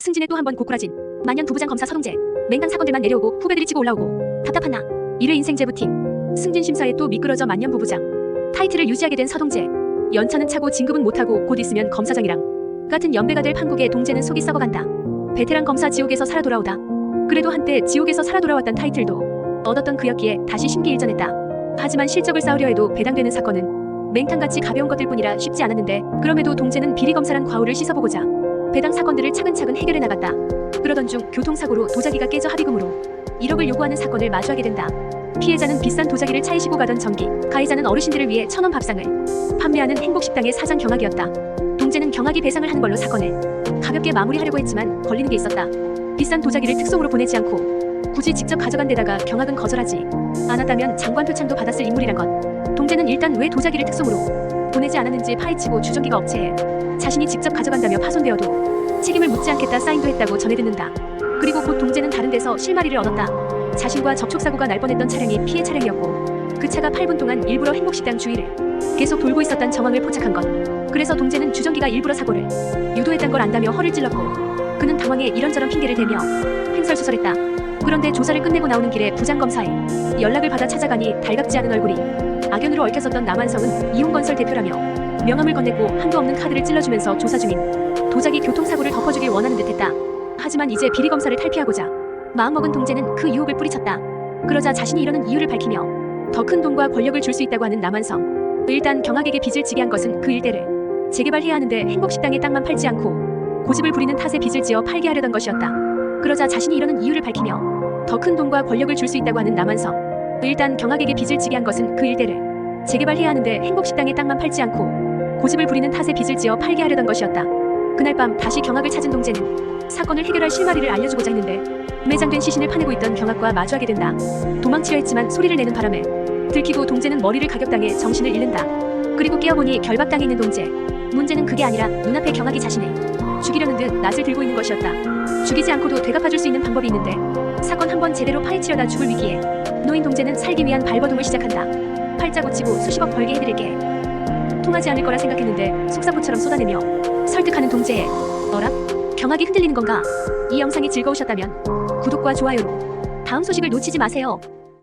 승진에 또 한 번 고꾸라진 만년 부부장 검사 서동재. 맹탕 사건들만 내려오고 후배들이 치고 올라오고 답답하나. 1회 인생 재부팅. 승진 심사에 또 미끄러져 만년 부부장. 타이틀을 유지하게 된 서동재. 연차는 차고 진급은 못하고 곧 있으면 검사장이랑 같은 연배가 될 판국에 동재는 속이 썩어간다. 베테랑 검사 지옥에서 살아 돌아오다. 그래도 한때 지옥에서 살아 돌아왔단 타이틀도 얻었던 그였기에 다시 심기일전했다. 하지만 실적을 쌓으려 해도 배당되는 사건은 맹탕같이 가벼운 것들 뿐이라 쉽지 않았는데, 그럼에도 동재는 비리검사란 과오를 씻어보고자 배당 사건들을 차근차근 해결해 나갔다. 그러던 중 교통사고로 도자기가 깨져 합의금으로 1억을 요구하는 사건을 마주하게 된다. 피해자는 비싼 도자기를 차에 싣고 가던 전기, 가해자는 어르신들을 위해 1,000원 밥상을 판매하는 행복식당의 사장 경악이었다. 동재는 경악이 배상을 하는 걸로 사건을 가볍게 마무리하려고 했지만 걸리는 게 있었다. 비싼 도자기를 특송으로 보내지 않고 굳이 직접 가져간 데다가 경악은 거절하지 않았다면 장관 표창도 받았을 인물이란 것. 동재는 일단 왜 도자기를 특송으로 보내지 않았는지 파헤치고 주전기가 업체에 자신이 직접 가져간다며 파손되어도 책임을 묻지 않겠다 사인도 했다고 전해 듣는다. 그리고 곧 동재는 다른 데서 실마리를 얻었다. 자신과 접촉사고가 날 뻔했던 차량이 피해 차량이었고 그 차가 8분 동안 일부러 행복식당 주위를 계속 돌고 있었단 정황을 포착한 것. 그래서 동재는 주전기가 일부러 사고를 유도했단 걸 안다며 허를 찔렀고 그는 당황해 이런저런 핑계를 대며 횡설수설했다. 그런데 조사를 끝내고 나오는 길에 부장검사의 연락을 받아 찾아가니 달갑지 않은 얼굴이 악연으로 얽혔었던 남한성은 이용건설 대표라며 명함을 건넸고 한도 없는 카드를 찔러주면서 조사 중인 도자기 교통사고를 덮어주길 원하는 듯했다. 하지만 이제 비리검사를 탈피하고자 마음먹은 동재는 그 유혹을 뿌리쳤다. 그러자 자신이 이러는 이유를 밝히며 더 큰 돈과 권력을 줄 수 있다고 하는 남한성. 일단 경악에게 빚을 지게 한 것은 그 일대를 재개발해야 하는데 행복식당의 땅만 팔지 않고 고집을 부리는 탓에 빚을 지어 팔게 하려던 것이었다. 그러자 자신이 이러는 이유를 밝히며 더 큰 돈과 권력을 줄 수 있다고 하는 남한성. 일단 경악에게 빚을 지게 한 것은 그 일대를 재개발해야 하는데 행복식당의 땅만 팔지 않고 고집을 부리는 탓에 빚을 지어 팔게 하려던 것이었다. 그날 밤 다시 경악을 찾은 동재는 사건을 해결할 실마리를 알려주고자 했는데 매장된 시신을 파내고 있던 경악과 마주하게 된다. 도망치려 했지만 소리를 내는 바람에 들키고 동재는 머리를 가격당해 정신을 잃는다. 그리고 깨어보니 결박당해 있는 동재. 문제는 그게 아니라 눈앞에 경악이 자신을 죽이려는 듯 낫을 들고 있는 것이었다. 죽이지 않고도 되갚아줄 수 있는 방법이 있는데 사건 한번 제대로 파헤치려다 죽을 위기에 놓인 동재는 살기 위한 발버둥을 시작한다. 팔자 고치고 수십억 벌게 해드릴게. 통하지 않을 거라 생각했는데 속사포처럼 쏟아내며 설득하는 동재의 어라? 경악이 흔들리는 건가? 이 영상이 즐거우셨다면 구독과 좋아요로 다음 소식을 놓치지 마세요.